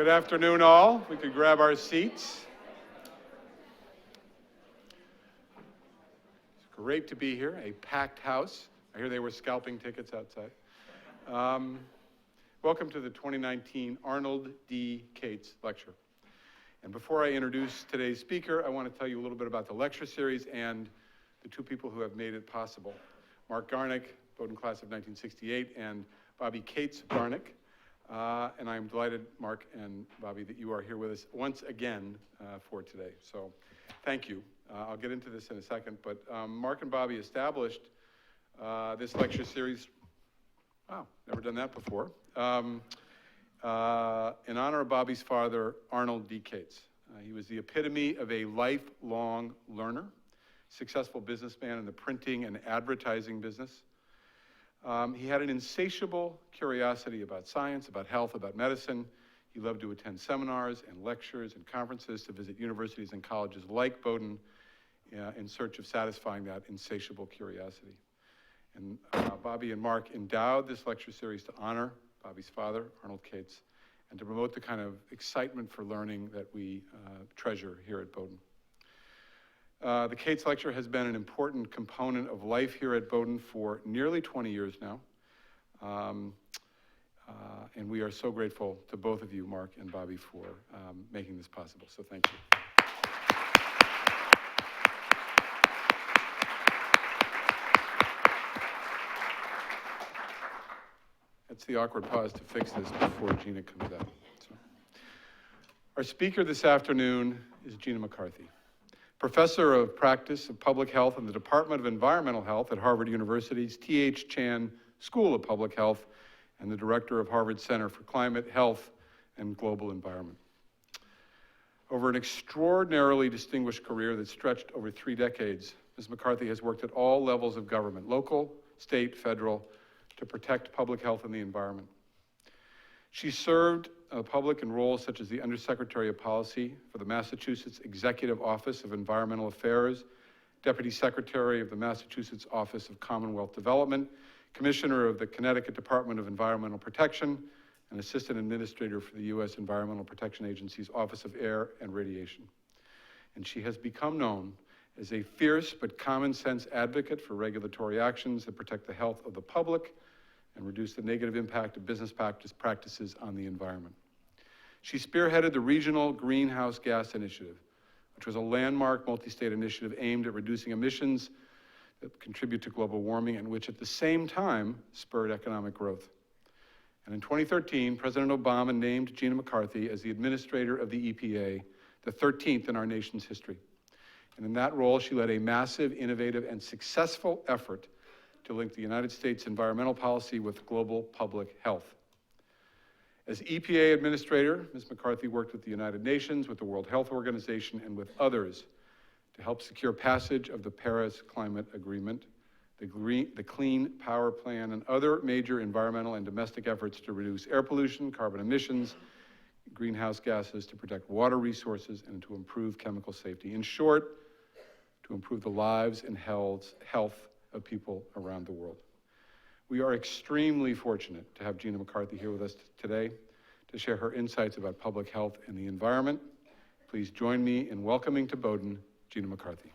Good afternoon, all. We could grab our seats. It's great to be here, a packed house. I hear they were scalping tickets outside. Welcome to the 2019 Arnold D. Cates Lecture. And before I introduce today's speaker, I want to tell you a little bit about the lecture series and the two people who have made it possible. Mark Garnick, Bowdoin class of 1968, and Bobby Cates Garnick. And I'm delighted, Mark and Bobby, that you are here with us once again for today. So thank you. I'll get into this in a second, but Mark and Bobby established this lecture series. Wow, never done that before. In honor of Bobby's father, Arnold D. Cates. He was the epitome of a lifelong learner, successful businessman in the printing and advertising business. He had an insatiable curiosity about science, about health, about medicine. He loved to attend seminars and lectures and conferences, to visit universities and colleges like Bowdoin in search of satisfying that insatiable curiosity. And Bobby and Mark endowed this lecture series to honor Bobby's father, Arnold Cates, and to promote the kind of excitement for learning that we treasure here at Bowdoin. The Cates Lecture has been an important component of life here at Bowdoin for nearly 20 years now. And we are so grateful to both of you, Mark and Bobby, for making this possible. So thank you. That's the awkward pause to fix this before Gina comes out. So. Our speaker this afternoon is Gina McCarthy, Professor of Practice of Public Health in the Department of Environmental Health at Harvard University's T.H. Chan School of Public Health and the Director of Harvard Center for Climate, Health, and Global Environment. Over an extraordinarily distinguished career that stretched over 3 decades, Ms. McCarthy has worked at all levels of government, local, state, federal, to protect public health and the environment. She served public in roles such as the Undersecretary of Policy for the Massachusetts Executive Office of Environmental Affairs, Deputy Secretary of the Massachusetts Office of Commonwealth Development, Commissioner of the Connecticut Department of Environmental Protection, and Assistant Administrator for the U.S. Environmental Protection Agency's Office of Air and Radiation. And she has become known as a fierce but common sense advocate for regulatory actions that protect the health of the public and reduce the negative impact of business practices on the environment. She spearheaded the Regional Greenhouse Gas Initiative, which was a landmark multi-state initiative aimed at reducing emissions that contribute to global warming and which at the same time spurred economic growth. And in 2013, President Obama named Gina McCarthy as the administrator of the EPA, the 13th in our nation's history. And in that role, she led a massive, innovative, and successful effort to link the United States environmental policy with global public health. As EPA Administrator, Ms. McCarthy worked with the United Nations, with the World Health Organization, and with others to help secure passage of the Paris Climate Agreement, the Clean Power Plan, and other major environmental and domestic efforts to reduce air pollution, carbon emissions, greenhouse gases, to protect water resources, and to improve chemical safety. In short, to improve the lives and health of people around the world. We are extremely fortunate to have Gina McCarthy here with us today to share her insights about public health and the environment. Please join me in welcoming to Bowdoin, Gina McCarthy.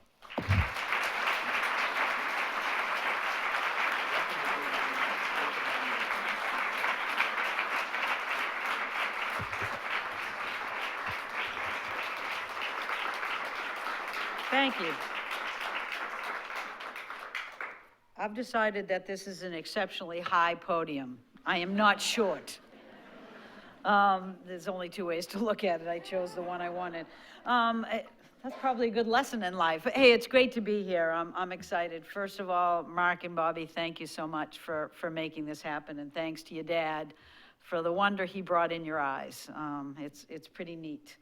Thank you. I've decided that this is an exceptionally high podium. I am not short. There's only 2 ways to look at it. I chose the one I wanted. That's probably a good lesson in life. Hey, it's great to be here. I'm excited. First of all, Mark and Bobby, thank you so much for making this happen, and thanks to your dad for the wonder he brought in your eyes. It's pretty neat.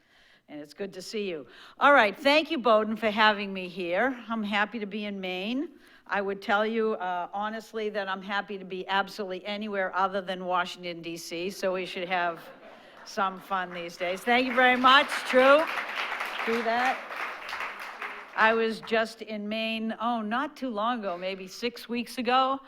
And it's good to see you. All right, thank you, Bowdoin, for having me here. I'm happy to be in Maine. I would tell you, honestly, that I'm happy to be absolutely anywhere other than Washington, D.C., so we should have some fun these days. Thank you very much. True. Do that. I was just in Maine, not too long ago, maybe 6 weeks ago,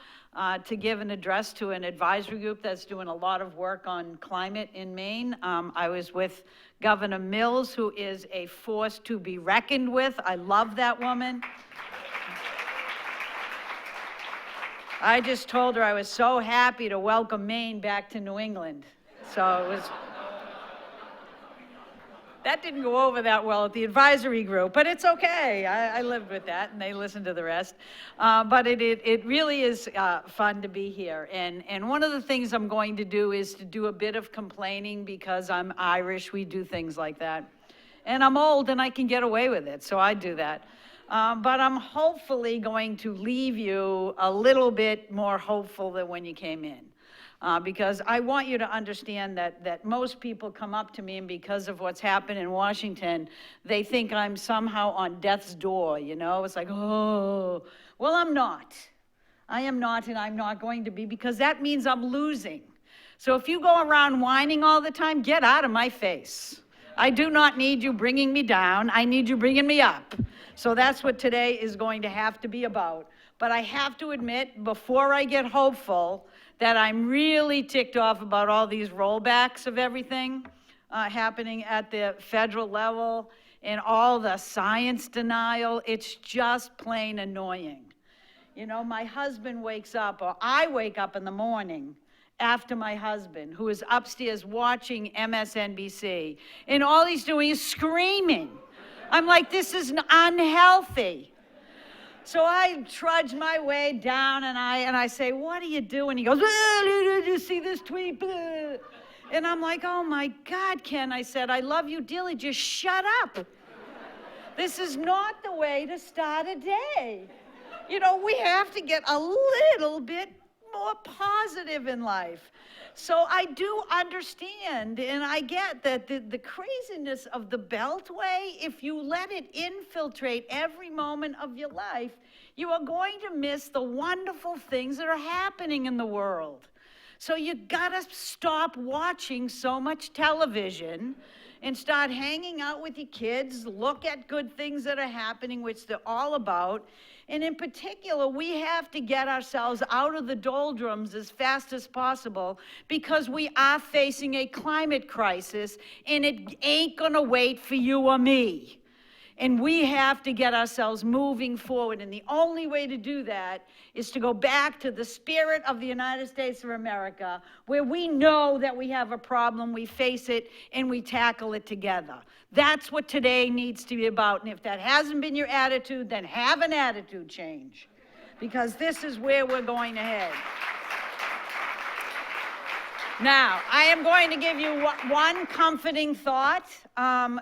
to give an address to an advisory group that's doing a lot of work on climate in Maine. I was with Governor Mills, who is a force to be reckoned with. I love that woman. I just told her I was so happy to welcome Maine back to New England. So it was, that didn't go over that well at the advisory group, but it's okay. I lived with that, and they listened to the rest. But it really is fun to be here. And one of the things I'm going to do is to do a bit of complaining because I'm Irish. We do things like that. And I'm old, and I can get away with it, so I do that. But I'm hopefully going to leave you a little bit more hopeful than when you came in. Because I want you to understand that most people come up to me, and because of what's happened in Washington, they think I'm somehow on death's door, you know? It's like, oh, well, I'm not. I am not, and I'm not going to be, because that means I'm losing. So if you go around whining all the time, get out of my face. I do not need you bringing me down. I need you bringing me up. So that's what today is going to have to be about. But I have to admit, before I get hopeful, that I'm really ticked off about all these rollbacks of everything happening at the federal level and all the science denial. It's just plain annoying. You know, my husband wakes up, or I wake up in the morning after my husband, who is upstairs watching MSNBC, and all he's doing is screaming. I'm like, this is unhealthy. So I trudge my way down, and I say, what are you doing? He goes, did you see this tweet? And I'm like, oh my God, Ken, I said, I love you dearly, just shut up. This is not the way to start a day. You know, we have to get a little bit more positive in life. So I do understand, and I get that the craziness of the Beltway, if you let it infiltrate every moment of your life, you are going to miss the wonderful things that are happening in the world. So you gotta stop watching so much television and start hanging out with your kids, look at good things that are happening, which they're all about. And in particular, we have to get ourselves out of the doldrums as fast as possible, because we are facing a climate crisis, and it ain't gonna wait for you or me. And we have to get ourselves moving forward. And the only way to do that is to go back to the spirit of the United States of America, where we know that we have a problem, we face it, and we tackle it together. That's what today needs to be about. And if that hasn't been your attitude, then have an attitude change, because this is where we're going to head. Now, I am going to give you one comforting thought,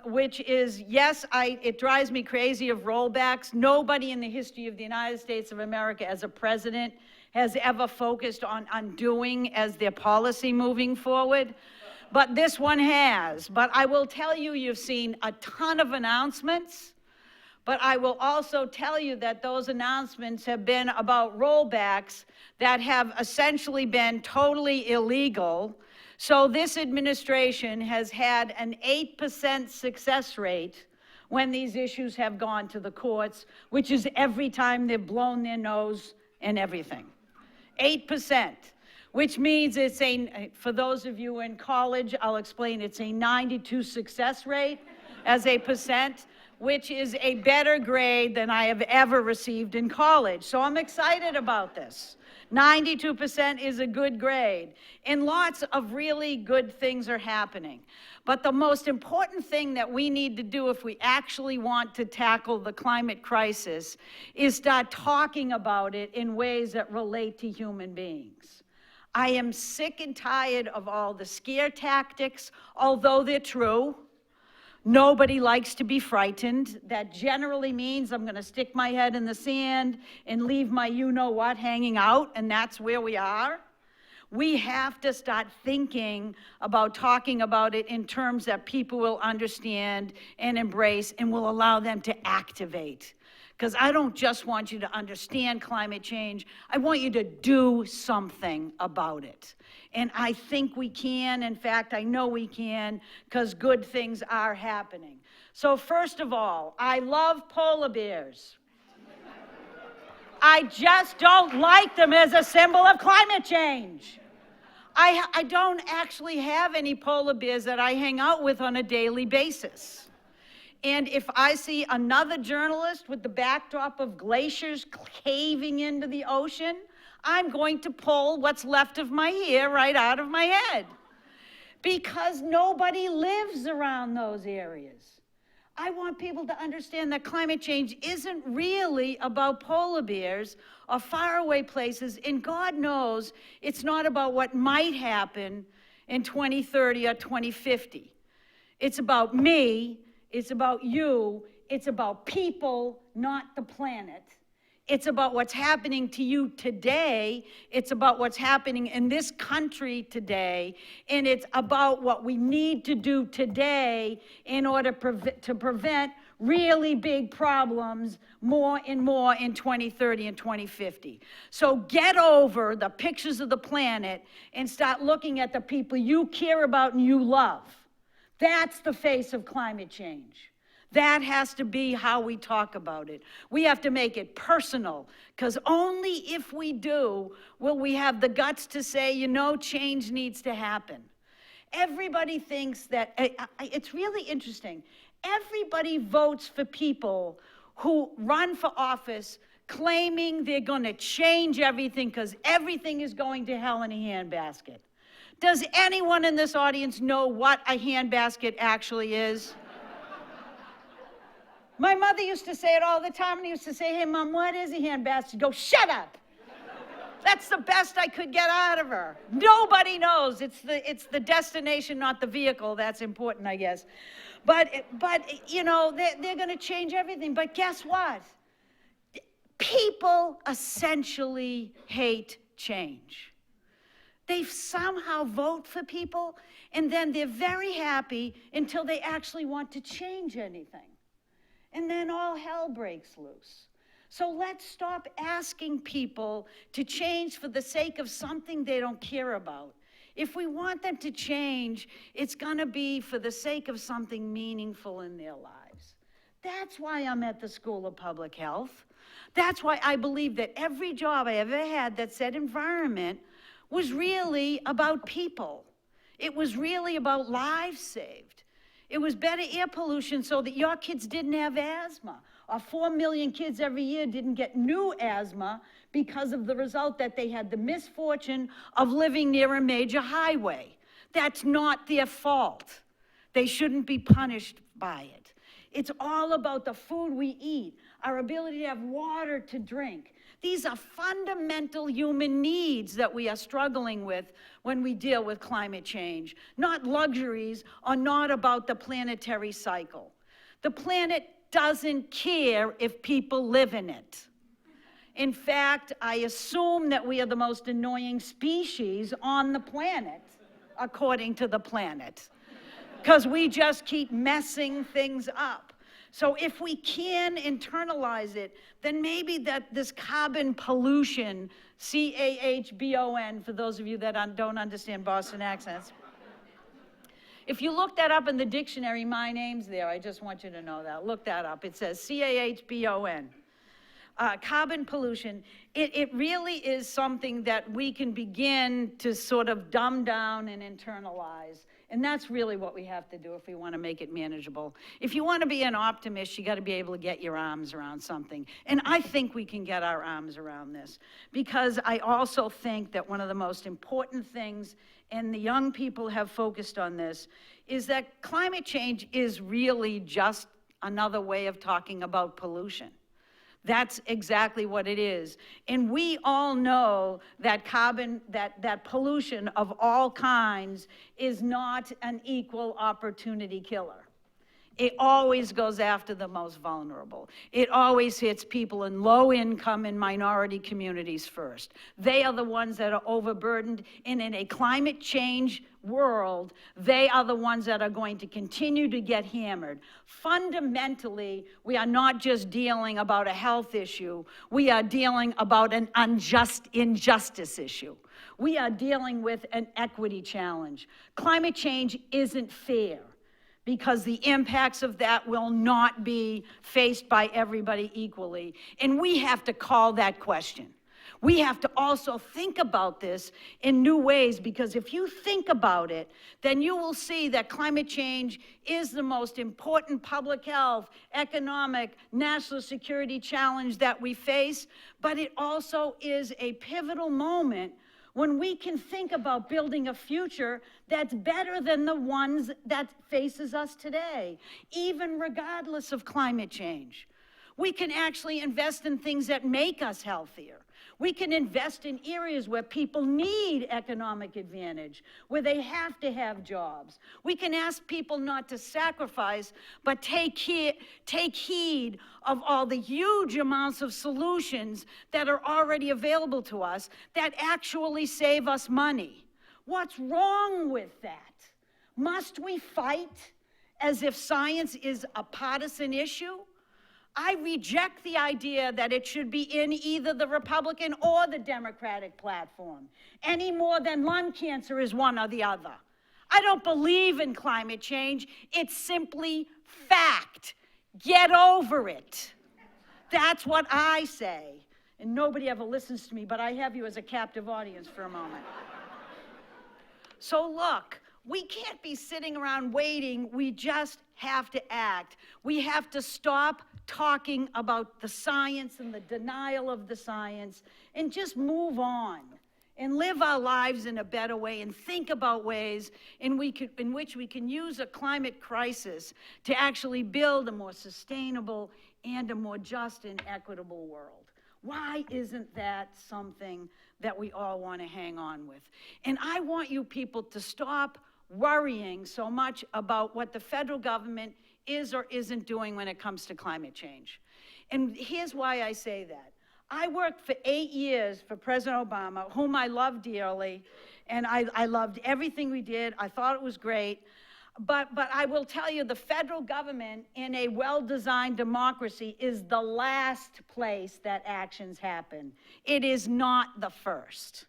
which is, yes, it drives me crazy of rollbacks. Nobody in the history of the United States of America as a president has ever focused on undoing as their policy moving forward. But this one has. But I will tell you, you've seen a ton of announcements. But I will also tell you that those announcements have been about rollbacks that have essentially been totally illegal. So this administration has had an 8% success rate when these issues have gone to the courts, which is every time they've blown their nose and everything. 8%, which means it's for those of you in college, I'll explain, it's a 92 success rate as a percent, which is a better grade than I have ever received in college. So I'm excited about this. 92% is a good grade, and lots of really good things are happening. But the most important thing that we need to do if we actually want to tackle the climate crisis is start talking about it in ways that relate to human beings. I am sick and tired of all the scare tactics, although they're true. Nobody likes to be frightened. That generally means I'm going to stick my head in the sand and leave my you-know-what hanging out, and that's where we are. We have to start thinking about talking about it in terms that people will understand and embrace and will allow them to activate. Because I don't just want you to understand climate change, I want you to do something about it. And I think we can. In fact, I know we can, because good things are happening. So first of all, I love polar bears. I just don't like them as a symbol of climate change. I don't actually have any polar bears that I hang out with on a daily basis. And if I see another journalist with the backdrop of glaciers caving into the ocean, I'm going to pull what's left of my hair right out of my head. Because nobody lives around those areas. I want people to understand that climate change isn't really about polar bears or faraway places, and God knows it's not about what might happen in 2030 or 2050. It's about me, it's about you, it's about people, not the planet. It's about what's happening to you today. It's about what's happening in this country today. And it's about what we need to do today in order to prevent really big problems more and more in 2030 and 2050. So get over the pictures of the planet and start looking at the people you care about and you love. That's the face of climate change. That has to be how we talk about it. We have to make it personal, because only if we do will we have the guts to say, you know, change needs to happen. Everybody thinks that, it's really interesting, everybody votes for people who run for office claiming they're going to change everything because everything is going to hell in a handbasket. Does anyone in this audience know what a handbasket actually is? My mother used to say it all the time, and I used to say, hey, Mom, what is a handbasket? She'd go, shut up. That's the best I could get out of her. Nobody knows. It's the destination, not the vehicle. That's important, I guess. But you know, they're going to change everything. But guess what? People essentially hate change. They somehow vote for people, and then they're very happy until they actually want to change anything. And then all hell breaks loose. So let's stop asking people to change for the sake of something they don't care about. If we want them to change, it's going to be for the sake of something meaningful in their lives. That's why I'm at the School of Public Health. That's why I believe that every job I ever had that said environment was really about people. It was really about lives saved. It was better air pollution so that your kids didn't have asthma. Or 4 million kids every year didn't get new asthma because of the result that they had the misfortune of living near a major highway. That's not their fault. They shouldn't be punished by it. It's all about the food we eat, our ability to have water to drink. These are fundamental human needs that we are struggling with when we deal with climate change, not luxuries or not about the planetary cycle. The planet doesn't care if people live in it. In fact, I assume that we are the most annoying species on the planet, according to the planet, because we just keep messing things up. So if we can internalize it, then maybe that this carbon pollution, C-A-H-B-O-N, for those of you that don't understand Boston accents. If you look that up in the dictionary, my name's there, I just want you to know that. Look that up. It says C-A-H-B-O-N. Carbon pollution, it really is something that we can begin to sort of dumb down and internalize. And that's really what we have to do if we want to make it manageable. If you want to be an optimist, you got to be able to get your arms around something. And I think we can get our arms around this, because I also think that one of the most important things, and the young people have focused on this, is that climate change is really just another way of talking about pollution. That's exactly what it is. And we all know that that pollution of all kinds is not an equal opportunity killer. It always goes after the most vulnerable. It always hits people in low income and minority communities first. They are the ones that are overburdened, and in a climate change world, they are the ones that are going to continue to get hammered. Fundamentally, we are not just dealing about a health issue, we are dealing about an injustice issue. We are dealing with an equity challenge. Climate change isn't fair, because the impacts of that will not be faced by everybody equally. And we have to call that question. We have to also think about this in new ways, because if you think about it, then you will see that climate change is the most important public health, economic, national security challenge that we face, but it also is a pivotal moment when we can think about building a future that's better than the ones that faces us today, even regardless of climate change. We can actually invest in things that make us healthier. We can invest in areas where people need economic advantage, where they have to have jobs. We can ask people not to sacrifice, but take heed of all the huge amounts of solutions that are already available to us that actually save us money. What's wrong with that? Must we fight as if science is a partisan issue? I reject the idea that it should be in either the Republican or the Democratic platform, any more than lung cancer is one or the other. I don't believe in climate change. It's simply fact. Get over it. That's what I say. And nobody ever listens to me, but I have you as a captive audience for a moment. So look, we can't be sitting around waiting. We just have to act. We have to stop talking about the science and the denial of the science and just move on and live our lives in a better way and think about ways in which we can use a climate crisis to actually build a more sustainable and a more just and equitable world. Why isn't that something that we all want to hang on with? And I want you people to stop worrying so much about what the federal government is or isn't doing when it comes to climate change. And here's why I say that. I worked for 8 years for President Obama, whom I love dearly, and I loved everything we did. I thought it was great. But I will tell you, the federal government in a well-designed democracy is the last place that actions happen. It is not the first.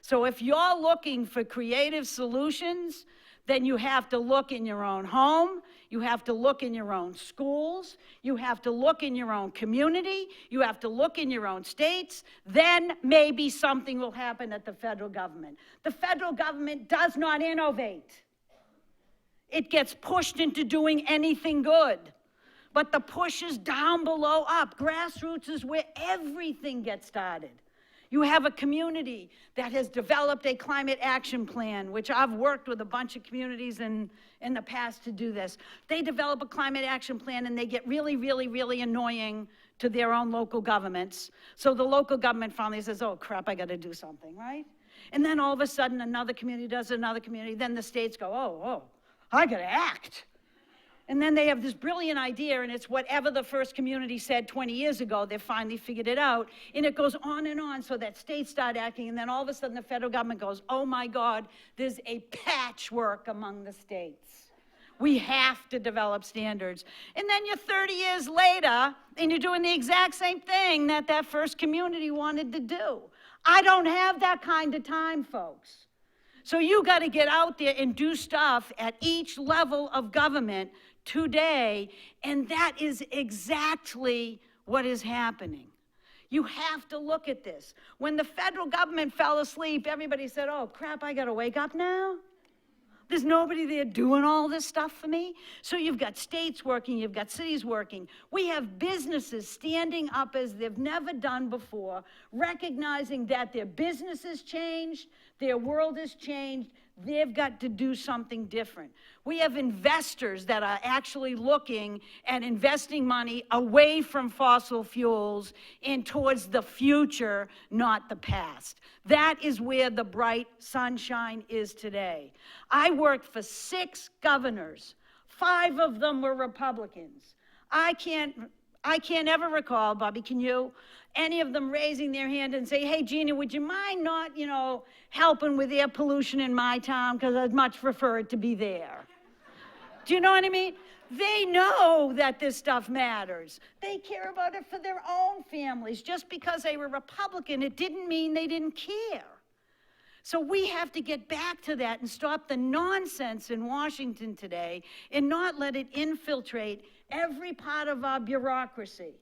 So if you're looking for creative solutions, then you have to look in your own home, you have to look in your own schools, you have to look in your own community, you have to look in your own states, then maybe something will happen at the federal government. The federal government does not innovate. It gets pushed into doing anything good. But the push is down below up. Grassroots is where everything gets started. You have a community that has developed a climate action plan, which I've worked with a bunch of communities in the past to do this. They develop a climate action plan and they get really, really, really annoying to their own local governments. So the local government finally says, oh crap, I gotta do something, right? And then all of a sudden another community does another community, then the states go, oh, I gotta act. And then they have this brilliant idea, and it's whatever the first community said 20 years ago, they finally figured it out. And it goes on and on so that states start acting, and then all of a sudden the federal government goes, oh my God, there's a patchwork among the states. We have to develop standards. And then you're 30 years later, and you're doing the exact same thing that first community wanted to do. I don't have that kind of time, folks. So you got to get out there and do stuff at each level of government today, and that is exactly what is happening. You have to look at this. When the federal government fell asleep, everybody said, oh crap, I got to wake up now? There's nobody there doing all this stuff for me? So you've got states working, you've got cities working. We have businesses standing up as they've never done before, recognizing that their business has changed, their world has changed, they've got to do something different. We have investors that are actually looking at investing money away from fossil fuels and towards the future, not the past. That is where the bright sunshine is today. I worked for 6 governors. 5 of them were Republicans. I can't ever recall, Bobby, can you? Any of them raising their hand and say, hey, Gina, would you mind not, helping with air pollution in my town, because I'd much prefer it to be there. Do you know what I mean? They know that this stuff matters. They care about it for their own families. Just because they were Republican, it didn't mean they didn't care. So we have to get back to that and stop the nonsense in Washington today and not let it infiltrate every part of our bureaucracy.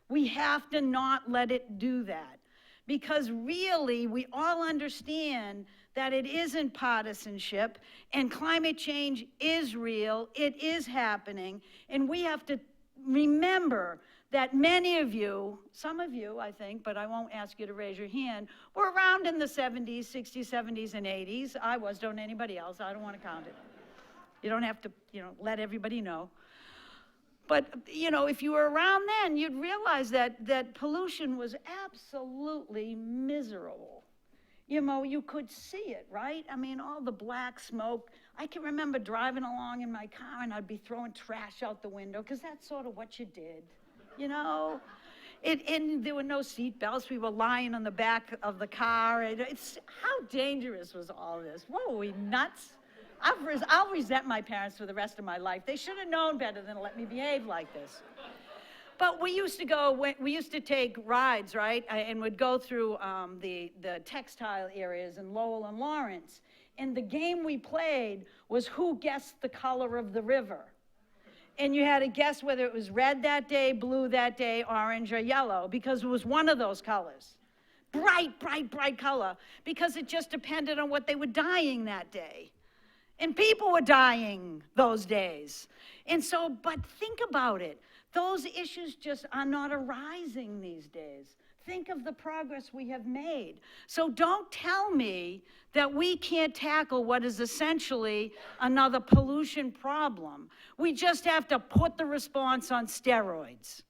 We have to not let it do that, because really we all understand that it isn't partisanship, and climate change is real, it is happening, and we have to remember that many of you, some of you, I think, but I won't ask you to raise your hand, were around in the 70s, 60s, 70s, and 80s. I was, don't anybody else. I don't want to count it. You don't have to, let everybody know. But, if you were around then, you'd realize that pollution was absolutely miserable. You could see it, right? I mean, all the black smoke. I can remember driving along in my car and I'd be throwing trash out the window, because that's sort of what you did. And there were no seat belts. We were lying on the back of the car. How dangerous was all this? What, were we nuts? I'll resent my parents for the rest of my life. They should have known better than to let me behave like this. But we used to take rides, right? And would go through the textile areas in Lowell and Lawrence. And the game we played was who guessed the color of the river. And you had to guess whether it was red that day, blue that day, orange, or yellow, because it was one of those colors. Bright, bright, bright color, because it just depended on what they were dyeing that day. And people were dying those days. And so, but think about it. Those issues just are not arising these days. Think of the progress we have made. So don't tell me that we can't tackle what is essentially another pollution problem. We just have to put the response on steroids.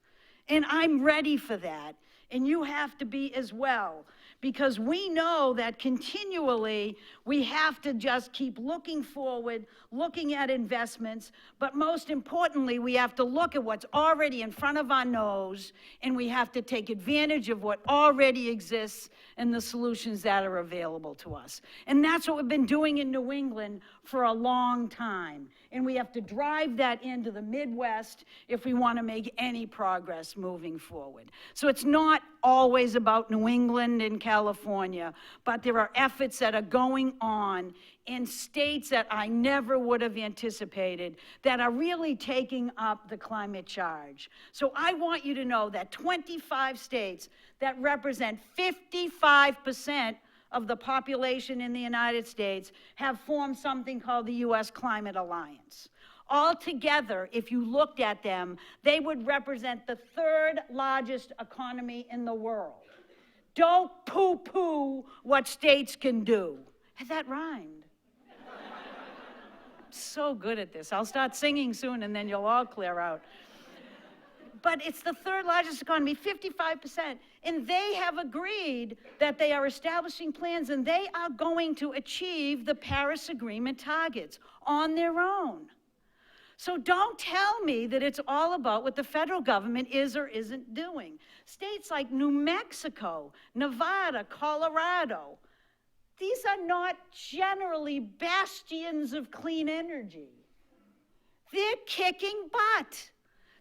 And I'm ready for that. And you have to be as well. Because we know that continually we have to just keep looking forward, looking at investments, but most importantly, we have to look at what's already in front of our nose, and we have to take advantage of what already exists and the solutions that are available to us. And that's what we've been doing in New England for a long time. And we have to drive that into the Midwest if we want to make any progress moving forward. So it's not always about New England and California, but there are efforts that are going on in states that I never would have anticipated that are really taking up the climate charge. So I want you to know that 25 states that represent 55% of the population in the United States have formed something called the U.S. Climate Alliance. Altogether, if you looked at them, they would represent the third largest economy in the world. Don't poo-poo what states can do. That rhymed. I'm so good at this. I'll start singing soon and then you'll all clear out. But it's the third largest economy, 55%. And they have agreed that they are establishing plans and they are going to achieve the Paris Agreement targets on their own. So don't tell me that it's all about what the federal government is or isn't doing. States like New Mexico, Nevada, Colorado, these are not generally bastions of clean energy. They're kicking butt.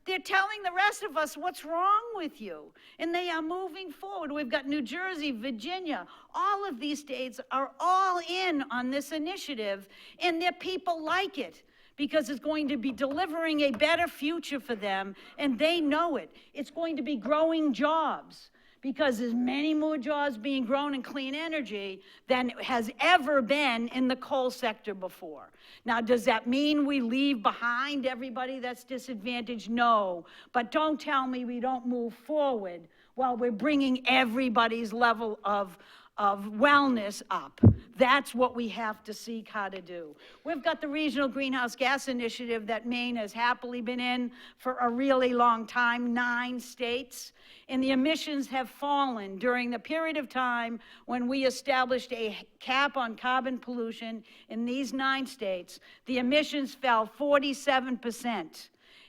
They're telling the rest of us what's wrong with you. And they are moving forward. We've got New Jersey, Virginia. All of these states are all in on this initiative, and their people like it because it's going to be delivering a better future for them, and they know it. It's going to be growing jobs, because there's many more jobs being grown in clean energy than has ever been in the coal sector before. Now, does that mean we leave behind everybody that's disadvantaged? No, but don't tell me we don't move forward while we're bringing everybody's level of wellness up. That's what we have to seek how to do. We've got the Regional Greenhouse Gas Initiative that Maine has happily been in for a really long time, 9 states, and the emissions have fallen during the period of time when we established a cap on carbon pollution in these 9 states. The emissions fell 47%.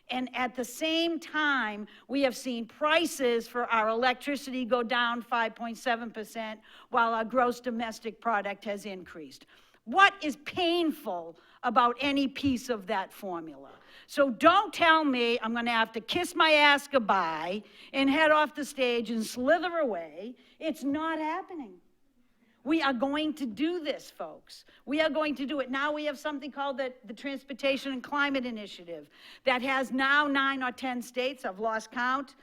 And at the same time, we have seen prices for our electricity go down 5.7%, while our gross domestic product has increased. What is painful about any piece of that formula? So don't tell me I'm going to have to kiss my ass goodbye and head off the stage and slither away. It's not happening. We are going to do this, folks. We are going to do it. Now we have something called the Transportation and Climate Initiative that has now 9 or 10 states, I've lost count,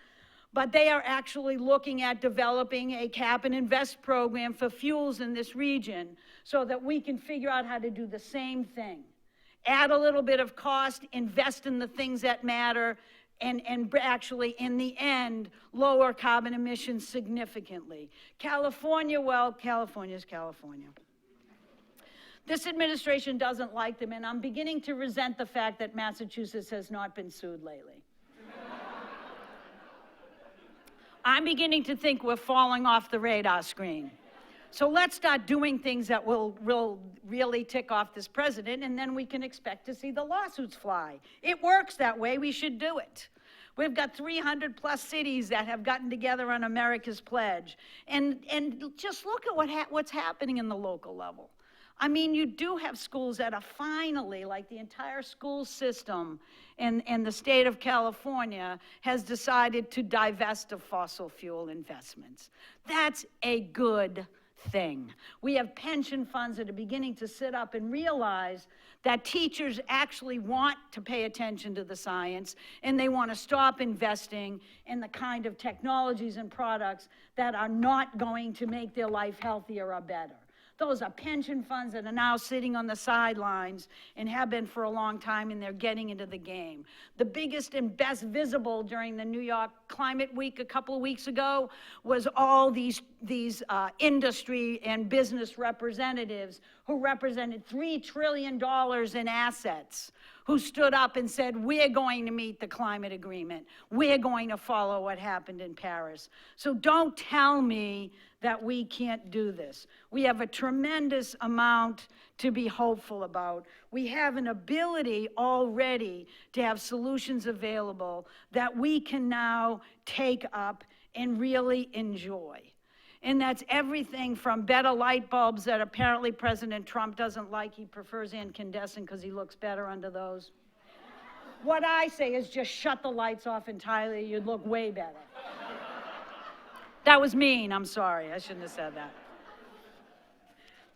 but they are actually looking at developing a cap and invest program for fuels in this region so that we can figure out how to do the same thing. Add a little bit of cost, invest in the things that matter, and actually, in the end, lower carbon emissions significantly. California, well, California's California. This administration doesn't like them, and I'm beginning to resent the fact that Massachusetts has not been sued lately. I'm beginning to think we're falling off the radar screen. So let's start doing things that will really tick off this president, and then we can expect to see the lawsuits fly. It works that way, we should do it. We've got 300 plus cities that have gotten together on America's Pledge. And just look at what's happening in the local level. I mean, you do have schools that are finally, like the entire school system in the state of California has decided to divest of fossil fuel investments. That's a good thing. We have pension funds that are beginning to sit up and realize that teachers actually want to pay attention to the science, and they want to stop investing in the kind of technologies and products that are not going to make their life healthier or better. Those are pension funds that are now sitting on the sidelines and have been for a long time, and they're getting into the game. The biggest and best visible during the New York Climate Week a couple of weeks ago was all these industry and business representatives who represented $3 trillion in assets, who stood up and said, we're going to meet the climate agreement. We're going to follow what happened in Paris. So don't tell me that we can't do this. We have a tremendous amount to be hopeful about. We have an ability already to have solutions available that we can now take up and really enjoy. And that's everything from better light bulbs that apparently President Trump doesn't like. He prefers incandescent because he looks better under those. What I say is just shut the lights off entirely. You'd look way better. That was mean, I'm sorry, I shouldn't have said that.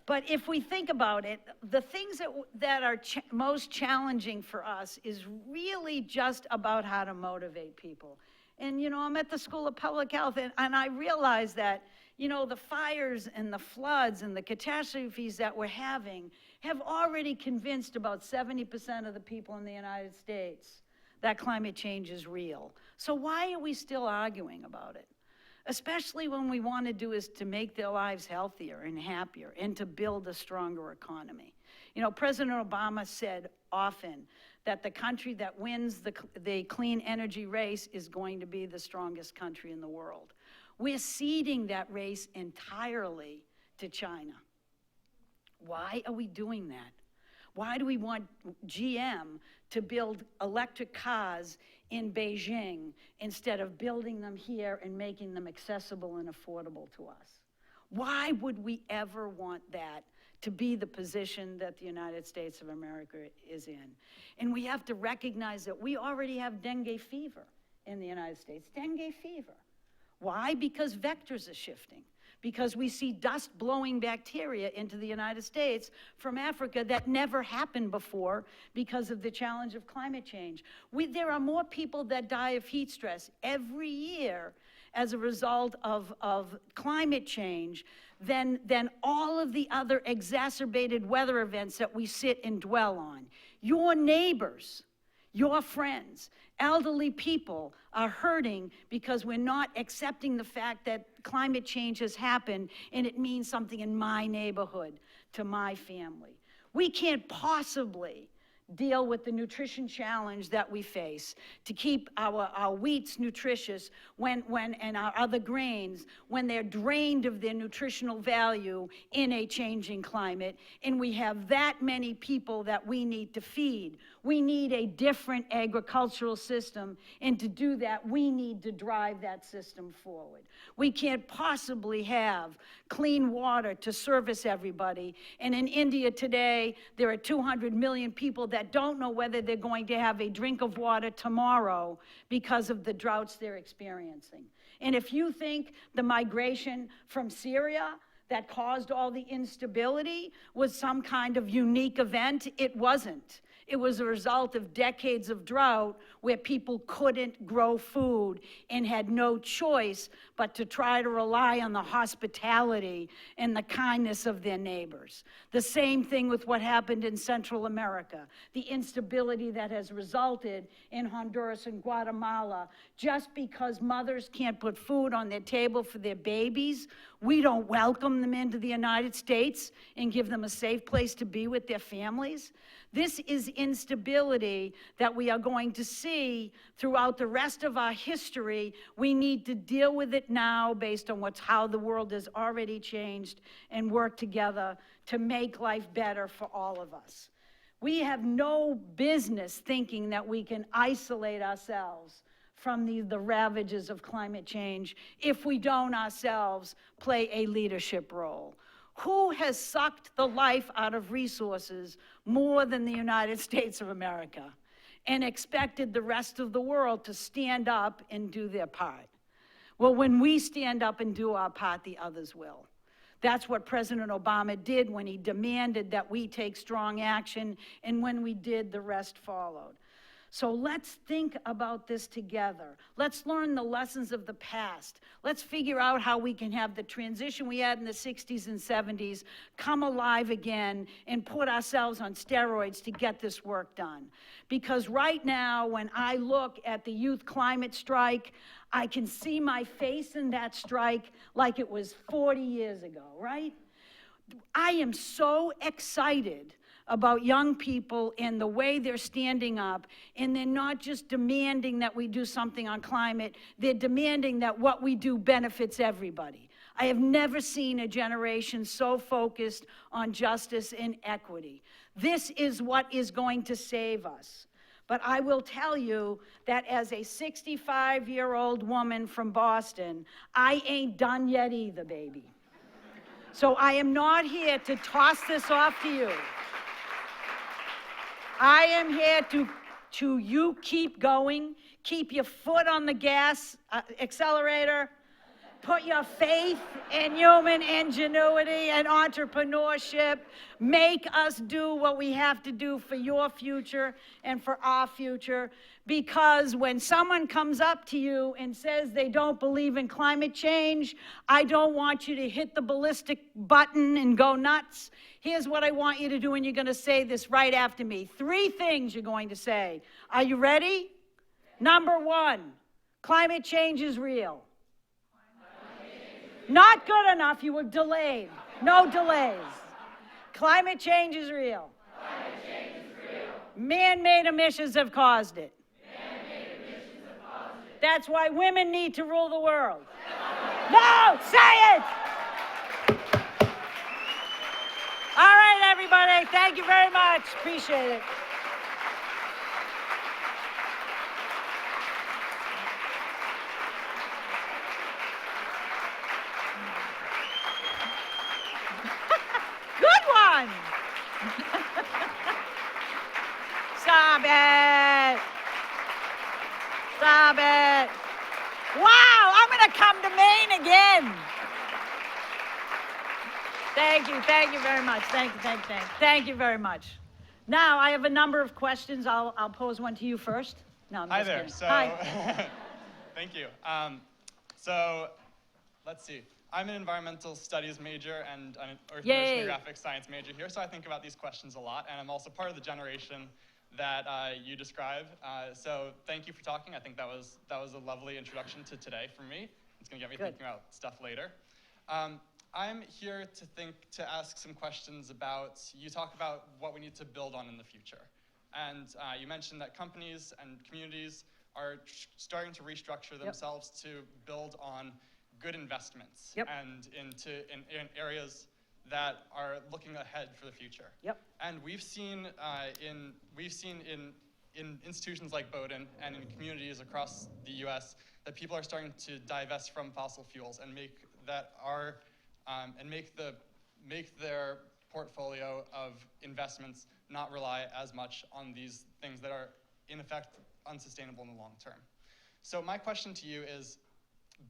But if we think about it, the things that are most challenging for us is really just about how to motivate people. And you know, I'm at the School of Public Health, and I realize that, you know, the fires and the floods and the catastrophes that we're having have already convinced about 70% of the people in the United States that climate change is real. So why are we still arguing about it? Especially when we want to do is to make their lives healthier and happier and to build a stronger economy. You know, President Obama said often that the country that wins the clean energy race is going to be the strongest country in the world. We're ceding that race entirely to China. Why are we doing that? Why do we want GM to build electric cars in Beijing instead of building them here and making them accessible and affordable to us? Why would we ever want that to be the position that the United States of America is in? And we have to recognize that we already have dengue fever in the United States. Dengue fever. Why? Because vectors are shifting. Because we see dust blowing bacteria into the United States from Africa that never happened before because of the challenge of climate change. There are more people that die of heat stress every year as a result of climate change than all of the other exacerbated weather events that we sit and dwell on. Your neighbors, your friends, elderly people are hurting because we're not accepting the fact that climate change has happened and it means something in my neighborhood, to my family. We can't possibly deal with the nutrition challenge that we face to keep our wheats nutritious and our other grains when they're drained of their nutritional value in a changing climate, and we have that many people that we need to feed. We need a different agricultural system, and to do that, we need to drive that system forward. We can't possibly have clean water to service everybody, and in India today, there are 200 million people that don't know whether they're going to have a drink of water tomorrow because of the droughts they're experiencing. And if you think the migration from Syria that caused all the instability was some kind of unique event. It wasn't. It was a result of decades of drought where people couldn't grow food and had no choice but to try to rely on the hospitality and the kindness of their neighbors. The same thing with what happened in Central America, the instability that has resulted in Honduras and Guatemala. Just because mothers can't put food on their table for their babies, we don't welcome them into the United States and give them a safe place to be with their families. This is instability that we are going to see throughout the rest of our history. We need to deal with it now based on how the world has already changed and work together to make life better for all of us. We have no business thinking that we can isolate ourselves from the ravages of climate change if we don't ourselves play a leadership role. Who has sucked the life out of resources more than the United States of America and expected the rest of the world to stand up and do their part? Well, when we stand up and do our part, the others will. That's what President Obama did when he demanded that we take strong action, and when we did, the rest followed. So let's think about this together. Let's learn the lessons of the past. Let's figure out how we can have the transition we had in the 60s and 70s come alive again and put ourselves on steroids to get this work done. Because right now, when I look at the youth climate strike, I can see my face in that strike like it was 40 years ago, right? I am so excited about young people and the way they're standing up, and they're not just demanding that we do something on climate, they're demanding that what we do benefits everybody. I have never seen a generation so focused on justice and equity. This is what is going to save us. But I will tell you that as a 65-year-old woman from Boston, I ain't done yet either, baby. So I am not here to toss this off to you. I am here to you keep going, keep your foot on the gas accelerator, put your faith in human ingenuity and entrepreneurship, make us do what we have to do for your future and for our future. Because when someone comes up to you and says they don't believe in climate change, I don't want you to hit the ballistic button and go nuts. Here's what I want you to do, and you're going to say this right after me. 3 things you're going to say. Are you ready? Number 1, climate change is real. Not good enough, you were delayed. No delays. Climate change is real. Climate change is real. Man-made emissions have caused it. Man-made emissions have caused it. That's why women need to rule the world. No, say it! All right, everybody, thank you very much. Appreciate it. Good one. Stop it. Stop it. Wow, I'm going to come to Maine again. Thank you very much. Thank you very much. Now, I have a number of questions. I'll pose one to you first. No, I'm Hi just there. kidding. So, Hi. thank you. So, let's see. I'm an environmental studies major and an Earth and Yay. oceanographic science major here, so I think about these questions a lot, and I'm also part of the generation that you describe. So, thank you for talking. I think that was a lovely introduction to today for me. It's going to get me thinking about stuff later. I'm here to ask some questions about, you talk about what we need to build on in the future. And you mentioned that companies and communities are starting to restructure themselves to build on good investments and in areas that are looking ahead for the future. And we've seen in institutions like Bowdoin and in communities across the US that people are starting to divest from fossil fuels and make their portfolio of investments not rely as much on these things that are in effect unsustainable in the long term. So my question to you is,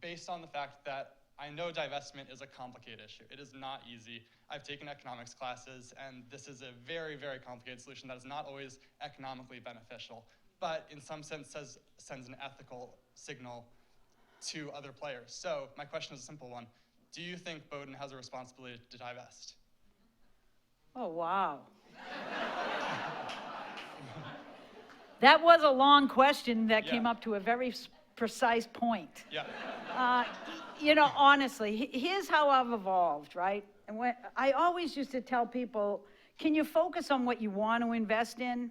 based on the fact that I know divestment is a complicated issue. It is not easy. I've taken economics classes, and this is a very, very complicated solution that is not always economically beneficial, but in some sense sends an ethical signal to other players. So my question is a simple one. Do you think Bowdoin has a responsibility to divest? Oh, wow. That was a long question that came Yeah. up to a very precise point. Yeah. You know, honestly, here's how I've evolved, right? And I always used to tell people, can you focus on what you want to invest in?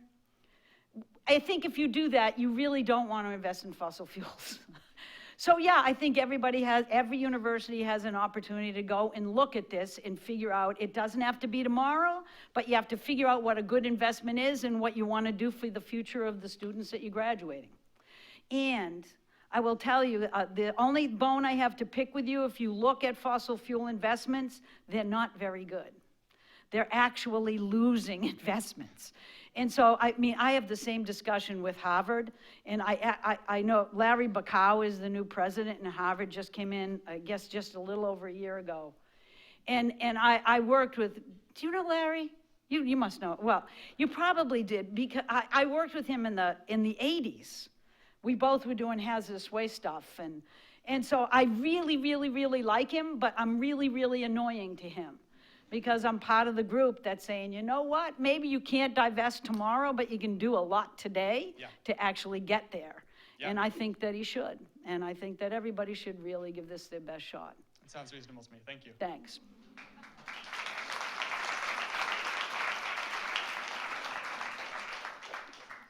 I think if you do that, you really don't want to invest in fossil fuels. So yeah, I think every university has an opportunity to go and look at this and figure out, it doesn't have to be tomorrow, but you have to figure out what a good investment is and what you want to do for the future of the students that you're graduating. And I will tell you, the only bone I have to pick with you, if you look at fossil fuel investments, they're not very good. They're actually losing investments. And so, I mean, I have the same discussion with Harvard, and I know Larry Bacow is the new president, and Harvard just came in, I guess, just a little over a year ago. And I worked with, do you know Larry? You must know, well, you probably did, because I worked with him in the 80s. We both were doing hazardous waste stuff, and so I really, really, really like him, but I'm really, really annoying to him because I'm part of the group that's saying, you know what, maybe you can't divest tomorrow, but you can do a lot today to actually get there. Yeah. And I think that he should, and I think that everybody should really give this their best shot. It sounds reasonable to me. Thank you. Thanks.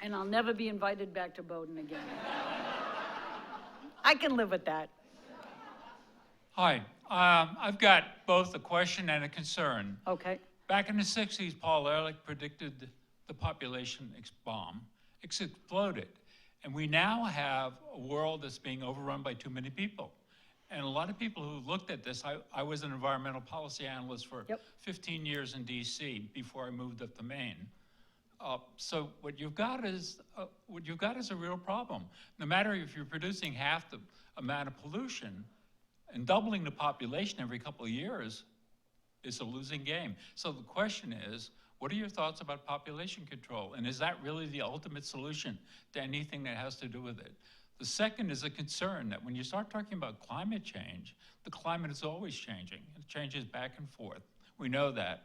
And I'll never be invited back to Bowdoin again. I can live with that. Hi, I've got both a question and a concern. Okay. Back in the 60s, Paul Ehrlich predicted the population bomb. It's exploded. And we now have a world that's being overrun by too many people. And a lot of people who looked at this, I was an environmental policy analyst for 15 years in DC before I moved up to Maine. So what you've got is a real problem. No matter if you're producing half the amount of pollution, and doubling the population every couple of years is a losing game. So the question is, what are your thoughts about population control? And is that really the ultimate solution to anything that has to do with it? The second is a concern that when you start talking about climate change, the climate is always changing. It changes back and forth. We know that.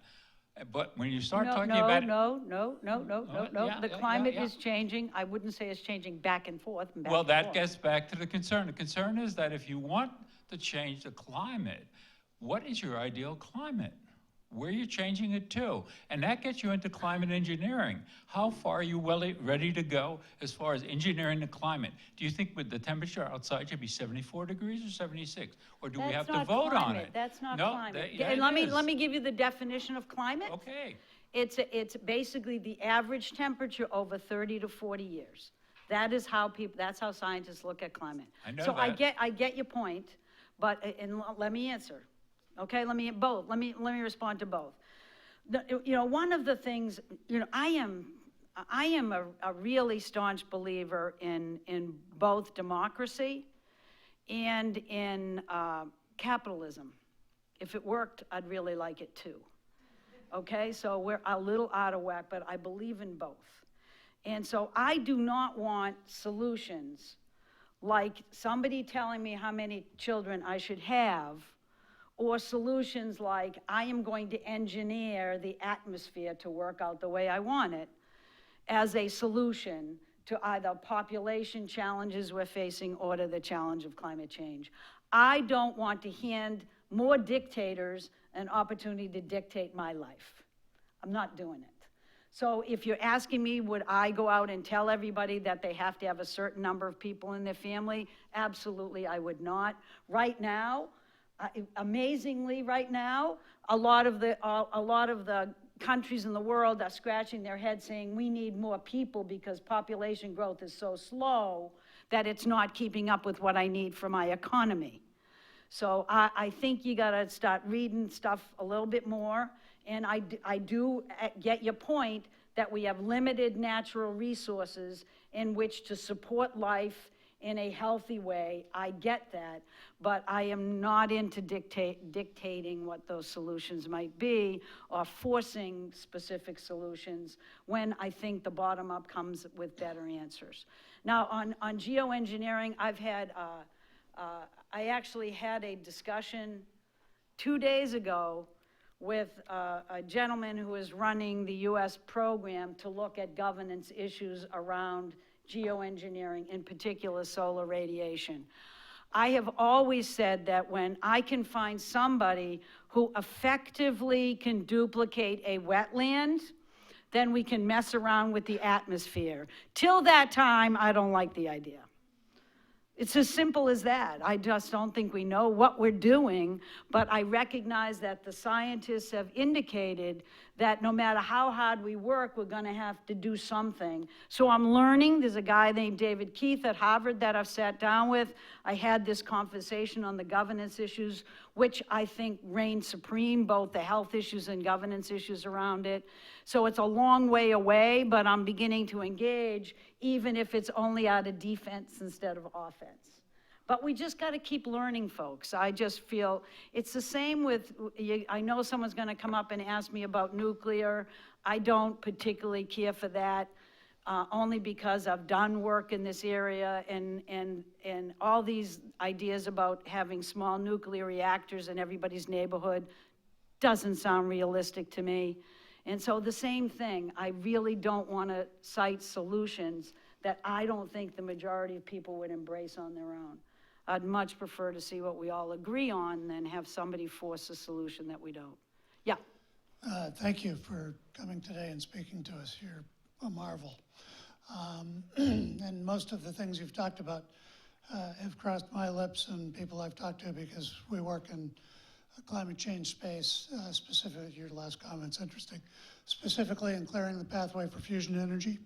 But when you start talking about... No. The climate is changing. I wouldn't say it's changing back and forth. Well, that gets back to the concern. The concern is that if you want to change the climate, what is your ideal climate? Where are you changing it to? And that gets you into climate engineering. How far are you ready to go as far as engineering the climate? Do you think with the temperature outside should be 74 degrees or 76? Or do we have to vote on it? That's not no, climate. Let me give you the definition of climate. Okay. It's basically the average temperature over 30 to 40 years. That is how that's how scientists look at climate. I know so that. I get your point, but let me answer. Okay, let me respond to both. You know, one of the things, you know, I am a really staunch believer in both democracy and in capitalism. If it worked, I'd really like it too. Okay, so we're a little out of whack, but I believe in both. And so I do not want solutions like somebody telling me how many children I should have, or solutions like I am going to engineer the atmosphere to work out the way I want it as a solution to either population challenges we're facing or to the challenge of climate change. I don't want to hand more dictators an opportunity to dictate my life. I'm not doing it. So if you're asking me, would I go out and tell everybody that they have to have a certain number of people in their family? Absolutely, I would not. Right now, amazingly right now, a lot of the countries in the world are scratching their heads saying we need more people because population growth is so slow that it's not keeping up with what I need for my economy. So I think you gotta start reading stuff a little bit more, and I do get your point that we have limited natural resources in which to support life in a healthy way. I get that, but I am not into dictating what those solutions might be or forcing specific solutions when I think the bottom up comes with better answers. Now, on geoengineering, I actually had a discussion 2 days ago with a gentleman who is running the US program to look at governance issues around geoengineering, in particular solar radiation. I have always said that when I can find somebody who effectively can duplicate a wetland, then we can mess around with the atmosphere. Till that time, I don't like the idea. It's as simple as that. I just don't think we know what we're doing, but I recognize that the scientists have indicated that no matter how hard we work, we're gonna have to do something. So I'm learning. There's a guy named David Keith at Harvard that I've sat down with. I had this conversation on the governance issues, which I think reign supreme, both the health issues and governance issues around it. So it's a long way away, but I'm beginning to engage, even if it's only out of defense instead of offense. But we just got to keep learning, folks. I just feel it's the same with, I know someone's going to come up and ask me about nuclear. I don't particularly care for that, only because I've done work in this area, and all these ideas about having small nuclear reactors in everybody's neighborhood doesn't sound realistic to me. And so the same thing, I really don't want to cite solutions that I don't think the majority of people would embrace on their own. I'd much prefer to see what we all agree on than have somebody force a solution that we don't. Yeah. Thank you for coming today and speaking to us. You're a marvel. And most of the things you've talked about have crossed my lips and people I've talked to, because we work in climate change space, specifically, your last comment's interesting, specifically in clearing the pathway for fusion energy.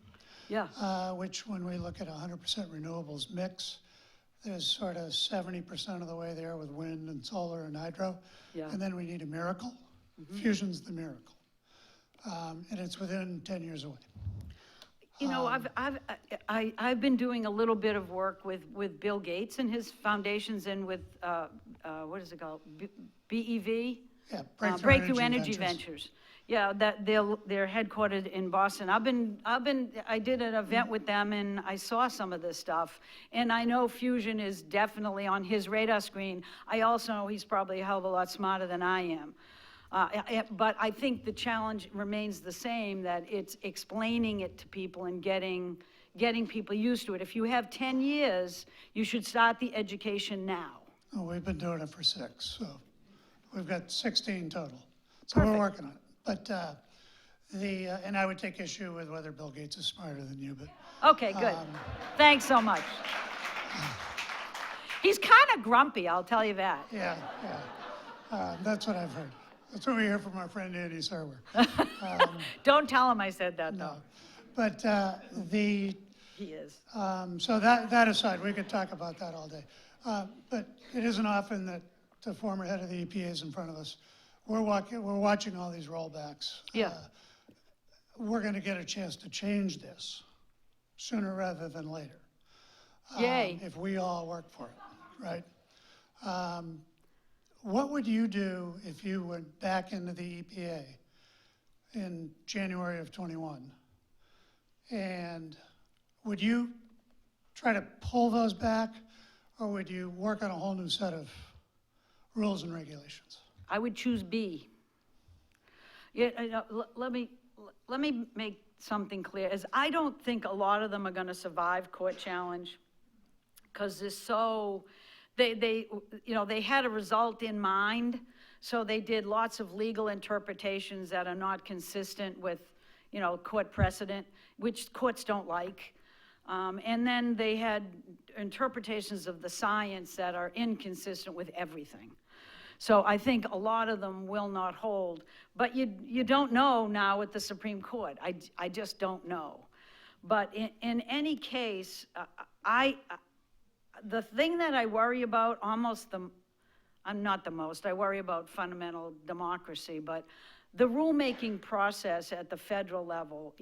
Yeah. Which, when we look at 100% renewables mix, there's sort of 70% of the way there with wind and solar and hydro. Yeah. And then we need a miracle. Mm-hmm. Fusion's the miracle. And it's within 10 years away. You know, I've been doing a little bit of work with Bill Gates and his foundations, and with what is it called, BEV? Yeah, Breakthrough Energy Ventures. Yeah, that they're headquartered in Boston. I did an event with them, and I saw some of this stuff, and I know fusion is definitely on his radar screen. I also know he's probably a hell of a lot smarter than I am. But I think the challenge remains the same, that it's explaining it to people and getting people used to it. If you have 10 years, you should start the education now. Oh, we've been doing it for 6, so we've got 16 total. So Perfect. We're working on it. But and I would take issue with whether Bill Gates is smarter than you, but. Okay, good. Thanks so much. He's kind of grumpy, I'll tell you that. Yeah. That's what I've heard. That's what we hear from our friend Andy Serwer. Don't tell him I said that, No, though. but He is. so that aside, we could talk about that all day. But it isn't often that the former head of the EPA is in front of us. We're watching all these rollbacks. Yeah. We're going to get a chance to change this sooner rather than later. Yay. If we all work for it, right? What would you do if you went back into the EPA in January of 21? And would you try to pull those back, or would you work on a whole new set of rules and regulations? I would choose B. Yeah, let me make something clear. Is I don't think a lot of them are going to survive court challenge, because they're so, they had a result in mind, so they did lots of legal interpretations that are not consistent with, court precedent, which courts don't like. And then they had interpretations of the science that are inconsistent with everything. So I think a lot of them will not hold, but you don't know now with the Supreme Court. I just don't know. But in any case, the thing that I worry about I worry about fundamental democracy, but the rulemaking process at the federal level,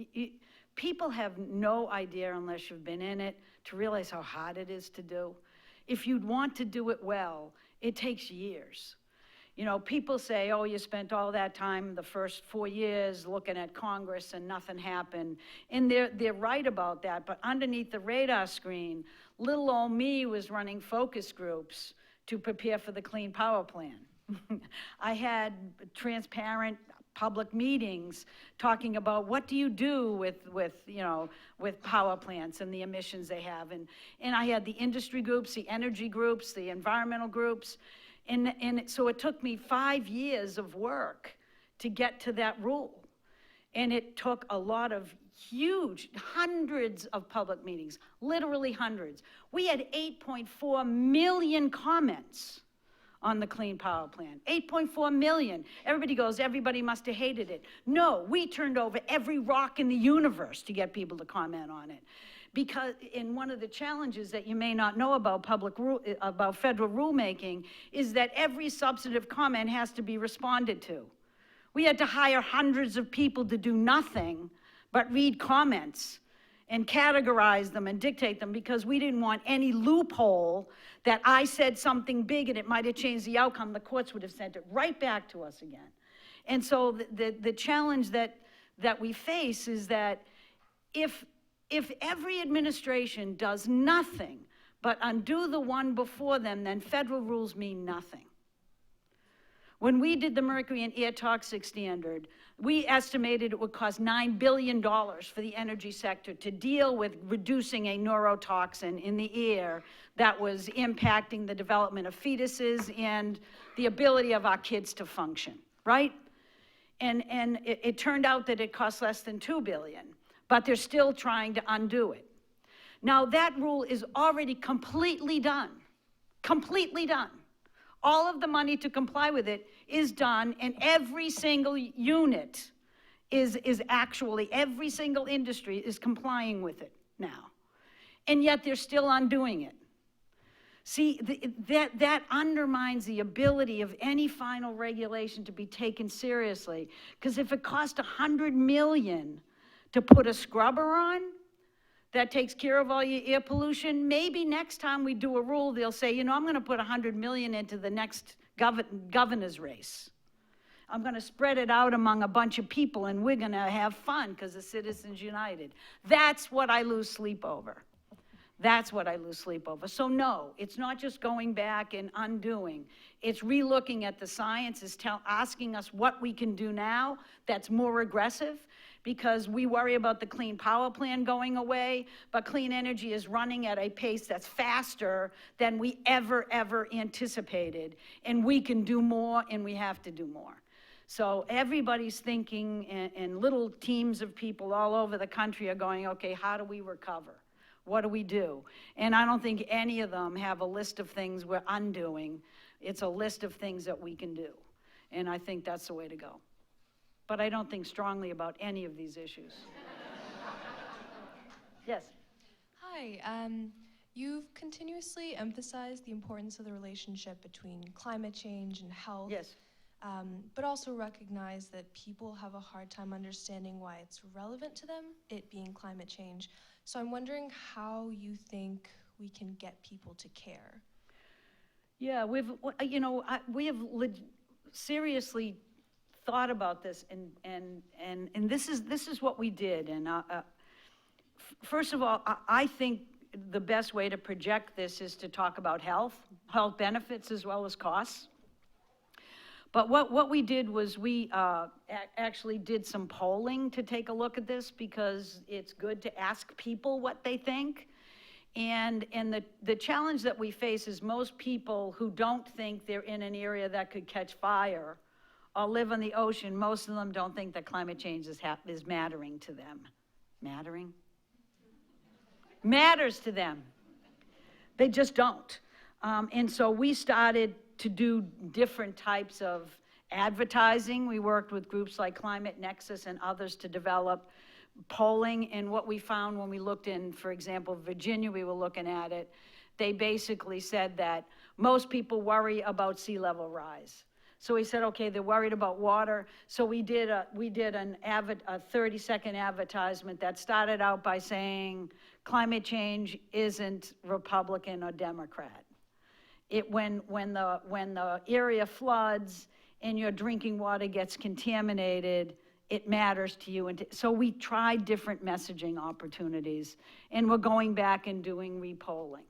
people have no idea unless you've been in it to realize how hard it is to do. If you'd want to do it well, it takes years. You know, people say, oh, you spent all that time, the first 4 years, looking at Congress and nothing happened. And they're right about that, but underneath the radar screen, little old me was running focus groups to prepare for the Clean Power Plan. I had transparent public meetings talking about what do you do with power plants and the emissions they have. And I had the industry groups, the energy groups, the environmental groups. And so it took me 5 years of work to get to that rule. And it took a lot of hundreds of public meetings, literally hundreds. We had 8.4 million comments on the Clean Power Plan, 8.4 million. Everybody goes, everybody must have hated it. No, we turned over every rock in the universe to get people to comment on it. Because in one of the challenges that you may not know about about federal rulemaking is that every substantive comment has to be responded to. We had to hire hundreds of people to do nothing but read comments and categorize them and dictate them because we didn't want any loophole that I said something big and it might have changed the outcome. The courts would have sent it right back to us again. And so the challenge that we face is that if every administration does nothing but undo the one before them, then federal rules mean nothing. When we did the mercury and air toxic standard, we estimated it would cost $9 billion for the energy sector to deal with reducing a neurotoxin in the air that was impacting the development of fetuses and the ability of our kids to function, right? And it turned out that it cost less than $2 billion, but they're still trying to undo it. Now that rule is already completely done, completely done. All of the money to comply with it is done, and every single unit is actually, every single industry is complying with it now. And yet they're still undoing it. See, that undermines the ability of any final regulation to be taken seriously. Because if it costs $100 million to put a scrubber on that takes care of all your air pollution, maybe next time we do a rule, they'll say, you know, I'm gonna put $100 million into the next governor's race. I'm gonna spread it out among a bunch of people and we're gonna have fun because the Citizens United. That's what I lose sleep over. That's what I lose sleep over. So no, it's not just going back and undoing. It's relooking at the science, it's asking us what we can do now that's more aggressive, because we worry about the Clean Power Plan going away, but clean energy is running at a pace that's faster than we ever anticipated. And we can do more, and we have to do more. So everybody's thinking, and little teams of people all over the country are going, okay, how do we recover? What do we do? And I don't think any of them have a list of things we're undoing. It's a list of things that we can do. And I think that's the way to go. But I don't think strongly about any of these issues. Yes? Hi, you've continuously emphasized the importance of the relationship between climate change and health. Yes. But also recognize that people have a hard time understanding why it's relevant to them, it being climate change. So I'm wondering how you think we can get people to care. Yeah, we have seriously thought about this, and this is what we did. And first of all, I think the best way to project this is to talk about health benefits as well as costs. But what we did was we actually did some polling to take a look at this, because it's good to ask people what they think. And the challenge that we face is most people who don't think they're in an area that could catch fire or live on the ocean, most of them don't think that climate change is mattering to them. Mattering? Matters to them. They just don't. And so we started to do different types of advertising. We worked with groups like Climate Nexus and others to develop polling. And what we found when we looked in, for example, Virginia, we were looking at it, they basically said that most people worry about sea level rise. So we said, okay, they're worried about water. So we did a 30-second advertisement that started out by saying climate change isn't Republican or Democrat. When the area floods and your drinking water gets contaminated, it matters to you. And so we tried different messaging opportunities, and we're going back and doing repolling.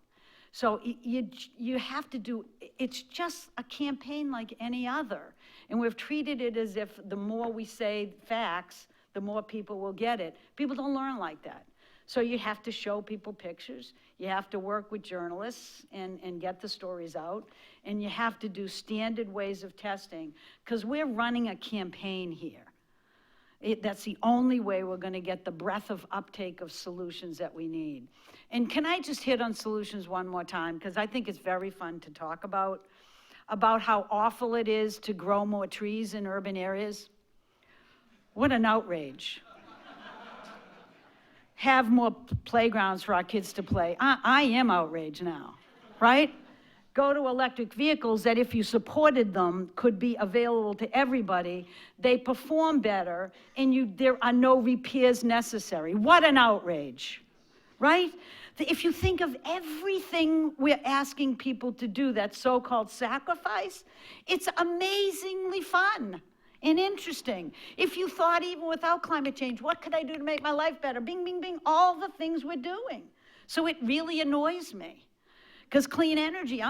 So you have to do, it's just a campaign like any other. And we've treated it as if the more we say facts, the more people will get it. People don't learn like that. So you have to show people pictures. You have to work with journalists and get the stories out. And you have to do standard ways of testing, because we're running a campaign here. That's the only way we're going to get the breadth of uptake of solutions that we need. And can I just hit on solutions one more time? Because I think it's very fun to talk about how awful it is to grow more trees in urban areas. What an outrage. Have more playgrounds for our kids to play. I am outraged now, right? Go to electric vehicles that, if you supported them, could be available to everybody. They perform better, and there are no repairs necessary. What an outrage, right? If you think of everything we're asking people to do, that so-called sacrifice, it's amazingly fun and interesting. If you thought, even without climate change, what could I do to make my life better? Bing, bing, bing, all the things we're doing. So it really annoys me. Because clean energy,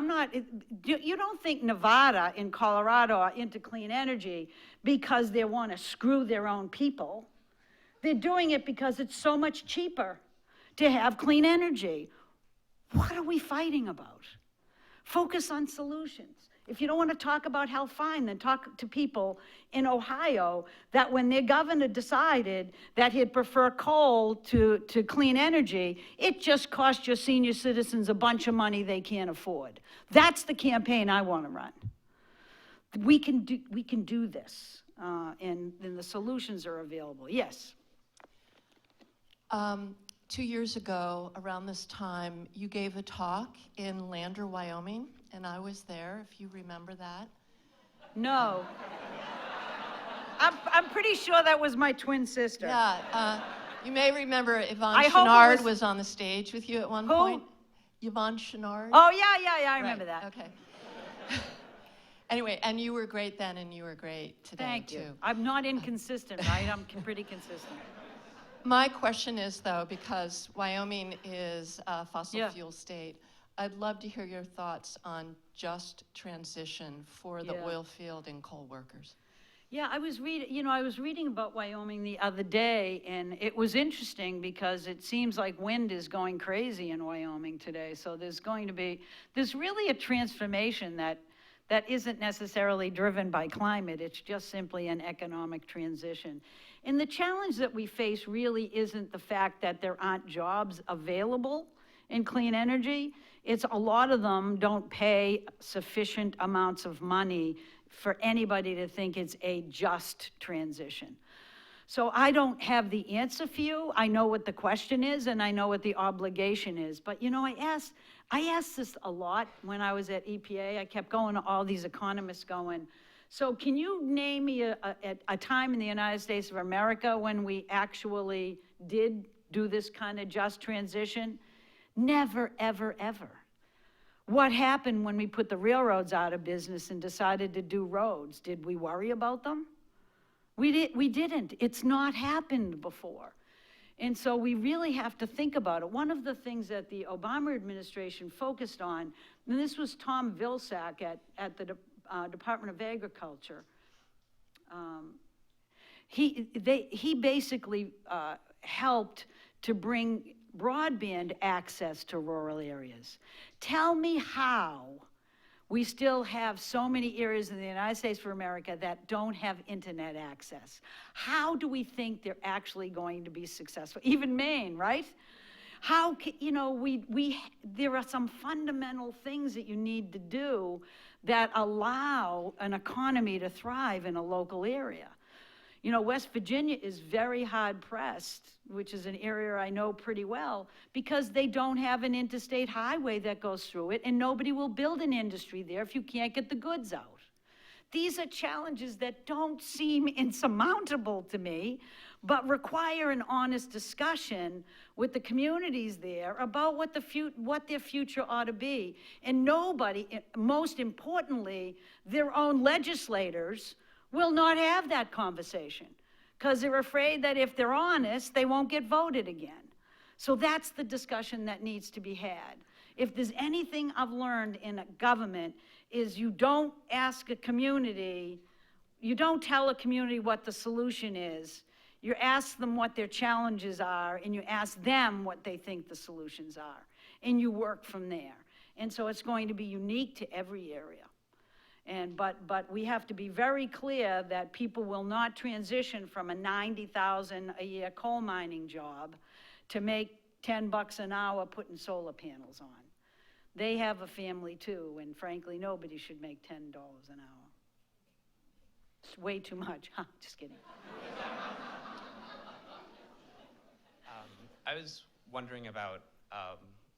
you don't think Nevada and Colorado are into clean energy because they want to screw their own people. They're doing it because it's so much cheaper to have clean energy. What are we fighting about? Focus on solutions. If you don't want to talk about health, fine, then talk to people in Ohio that when their governor decided that he'd prefer coal to clean energy, it just cost your senior citizens a bunch of money they can't afford. That's the campaign I want to run. We can do this, and the solutions are available. Yes? 2 years ago, around this time, you gave a talk in Lander, Wyoming, and I was there, if you remember that. No. I'm pretty sure that was my twin sister. Yeah, you may remember Yvonne I hope it Chenard was- was on the stage with you at one Who? point. Yvonne Chenard. Oh, yeah, I remember Right, that. Okay. Anyway, and you were great then, and you were great today, Thank too. you. I'm not inconsistent, right? I'm pretty consistent. My question is, though, because Wyoming is a fossil Yeah. fuel state, I'd love to hear your thoughts on just transition for the Yeah. oil field and coal workers. Yeah, I was reading about Wyoming the other day, and it was interesting because it seems like wind is going crazy in Wyoming today. So there's really a transformation that isn't necessarily driven by climate. It's just simply an economic transition. And the challenge that we face really isn't the fact that there aren't jobs available in clean energy. It's a lot of them don't pay sufficient amounts of money for anybody to think it's a just transition. So I don't have the answer for you. I know what the question is, and I know what the obligation is. But I asked this a lot when I was at EPA. I kept going to all these economists going, so can you name me a time in the United States of America when we actually did do this kind of just transition? Never, ever, ever. What happened when we put the railroads out of business and decided to do roads? Did we worry about them? We didn't. It's not happened before. And so we really have to think about it. One of the things that the Obama administration focused on, and this was Tom Vilsack at the Department of Agriculture, he basically helped to bring broadband access to rural areas. Tell me how we still have so many areas in the United States of America that don't have internet access. How do we think they're actually going to be successful? Even Maine, right? How can, there are some fundamental things that you need to do that allow an economy to thrive in a local area. West Virginia is very hard pressed, which is an area I know pretty well, because they don't have an interstate highway that goes through it, and nobody will build an industry there if you can't get the goods out. These are challenges that don't seem insurmountable to me, but require an honest discussion with the communities there about what their future ought to be. And nobody, most importantly, their own legislators, will not have that conversation because they're afraid that if they're honest, they won't get voted again. So that's the discussion that needs to be had. If there's anything I've learned in a government is you don't ask a community, you don't tell a community what the solution is. You ask them what their challenges are, and you ask them what they think the solutions are, and you work from there. And so it's going to be unique to every area. But we have to be very clear that people will not transition from a $90,000 a year coal mining job to make $10 an hour putting solar panels on. They have a family too, and frankly, nobody should make $10 an hour. It's way too much. Just kidding. I was wondering about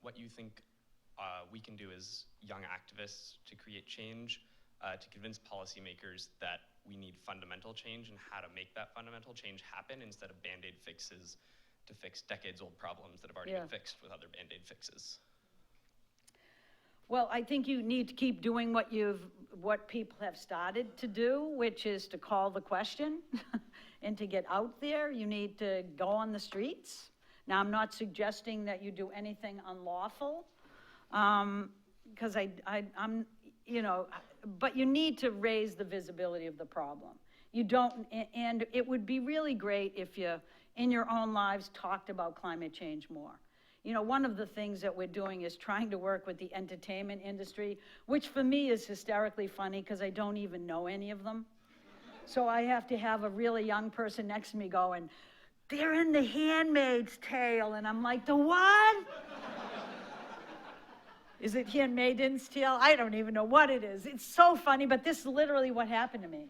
what you think we can do as young activists to create change, to convince policymakers that we need fundamental change and how to make that fundamental change happen instead of Band-Aid fixes to fix decades-old problems that have already been fixed with other Band-Aid fixes. Well, I think you need to keep doing what people have started to do, which is to call the question and to get out there. You need to go on the streets. Now, I'm not suggesting that you do anything unlawful, because I'm, you know, but you need to raise the visibility of the problem. You don't, and it would be really great if you, in your own lives, talked about climate change more. You know, one of the things that we're doing is trying to work with the entertainment industry, which for me is hysterically funny because I don't even know any of them. So I have to have a really young person next to me going, they're in The Handmaid's Tale, and I'm like, the what? Is it Handmaid's Tale? I don't even know what it is. It's so funny, but this is literally what happened to me.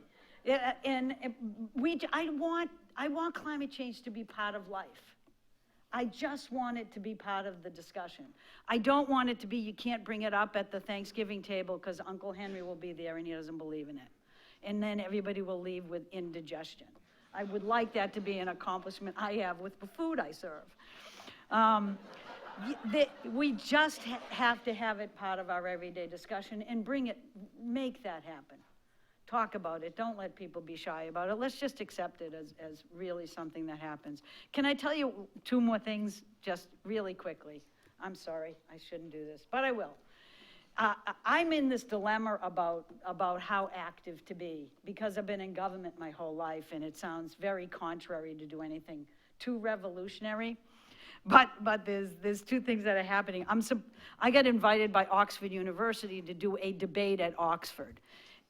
I want climate change to be part of life. I just want it to be part of the discussion. I don't want it to be, you can't bring it up at the Thanksgiving table because Uncle Henry will be there and he doesn't believe in it. And then everybody will leave with indigestion. I would like that to be an accomplishment I have with the food I serve. We just have to have it part of our everyday discussion and make that happen. Talk about it. Don't let people be shy about it. Let's just accept it as really something that happens. Can I tell you two more things just really quickly? I'm sorry, I shouldn't do this, but I will. I'm in this dilemma about how active to be because I've been in government my whole life and it sounds very contrary to do anything too revolutionary. But there's two things that are happening. I got invited by Oxford University to do a debate at Oxford.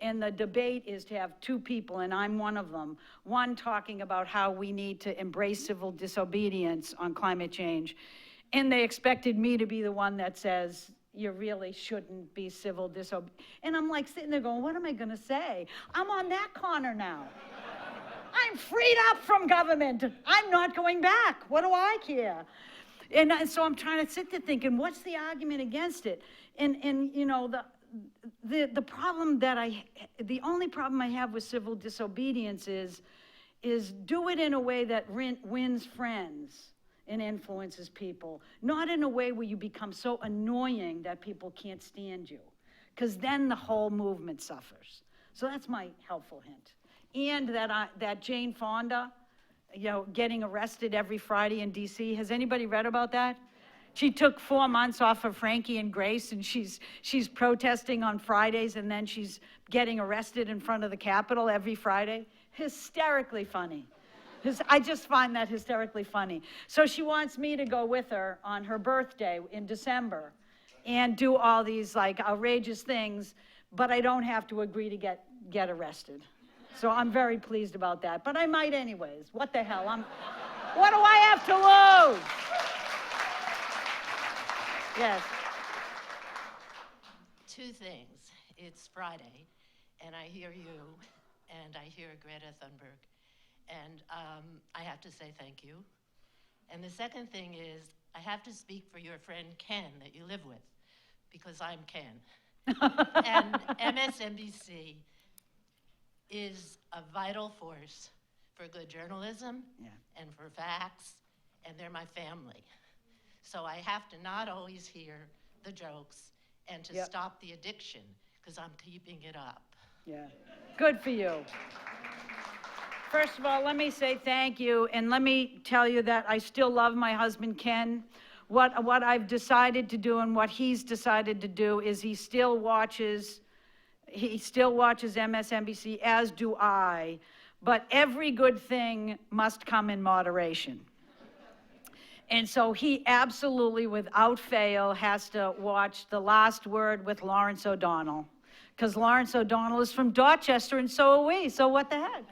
And the debate is to have two people, and I'm one of them. One talking about how we need to embrace civil disobedience on climate change. And they expected me to be the one that says, you really shouldn't be civil disobedient. And I'm like sitting there going, what am I gonna say? I'm on that corner now. I'm freed up from government. I'm not going back. What do I care? And so I'm trying to sit there thinking, what's the argument against it? And you know, the problem the only problem I have with civil disobedience is do it in a way that wins friends and influences people, not in a way where you become so annoying that people can't stand you, because then the whole movement suffers. So that's my helpful hint. And that Jane Fonda, you know, getting arrested every Friday in DC. Has anybody read about that? She took 4 months off of Frankie and Grace, and she's protesting on Fridays, and then she's getting arrested in front of the Capitol every Friday. Hysterically funny. I just find that hysterically funny. So she wants me to go with her on her birthday in December and do all these like outrageous things, but I don't have to agree to get arrested. So I'm very pleased about that, but I might anyways. What the hell? What do I have to lose? Yes. Two things. It's Friday, and I hear you, and I hear Greta Thunberg, and I have to say thank you. And the second thing is, I have to speak for your friend Ken that you live with, because I'm Ken. And MSNBC is a vital force for good journalism Yeah. and for facts, and they're my family. So I have to not always hear the jokes and to Yep. stop the addiction, because I'm keeping it up. Yeah, good for you. First of all, let me say thank you, and let me tell you that I still love my husband, Ken. What I've decided to do and what he's decided to do is he still watches MSNBC, as do I, but every good thing must come in moderation. And so he absolutely, without fail, has to watch The Last Word with Lawrence O'Donnell, because Lawrence O'Donnell is from Dorchester, and so are we, so what the heck?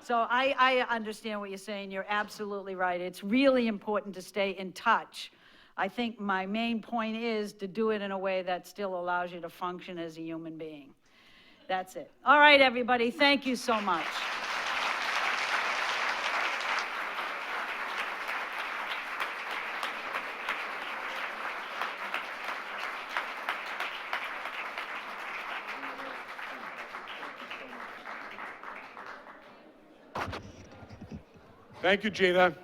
So I understand what you're saying. You're absolutely right. It's really important to stay in touch. I think my main point is to do it in a way that still allows you to function as a human being. That's it. All right, everybody, thank you so much. Thank you, Gina.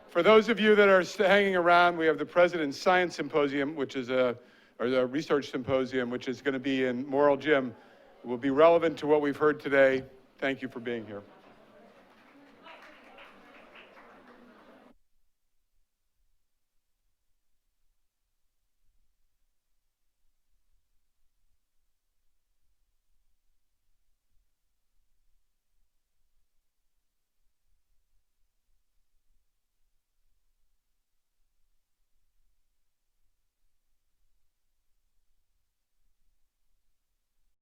For those of you that are hanging around, we have the President's Science Symposium, which is or the Research Symposium, which is going to be in Morrill Gym. It will be relevant to what we've heard today. Thank you for being here.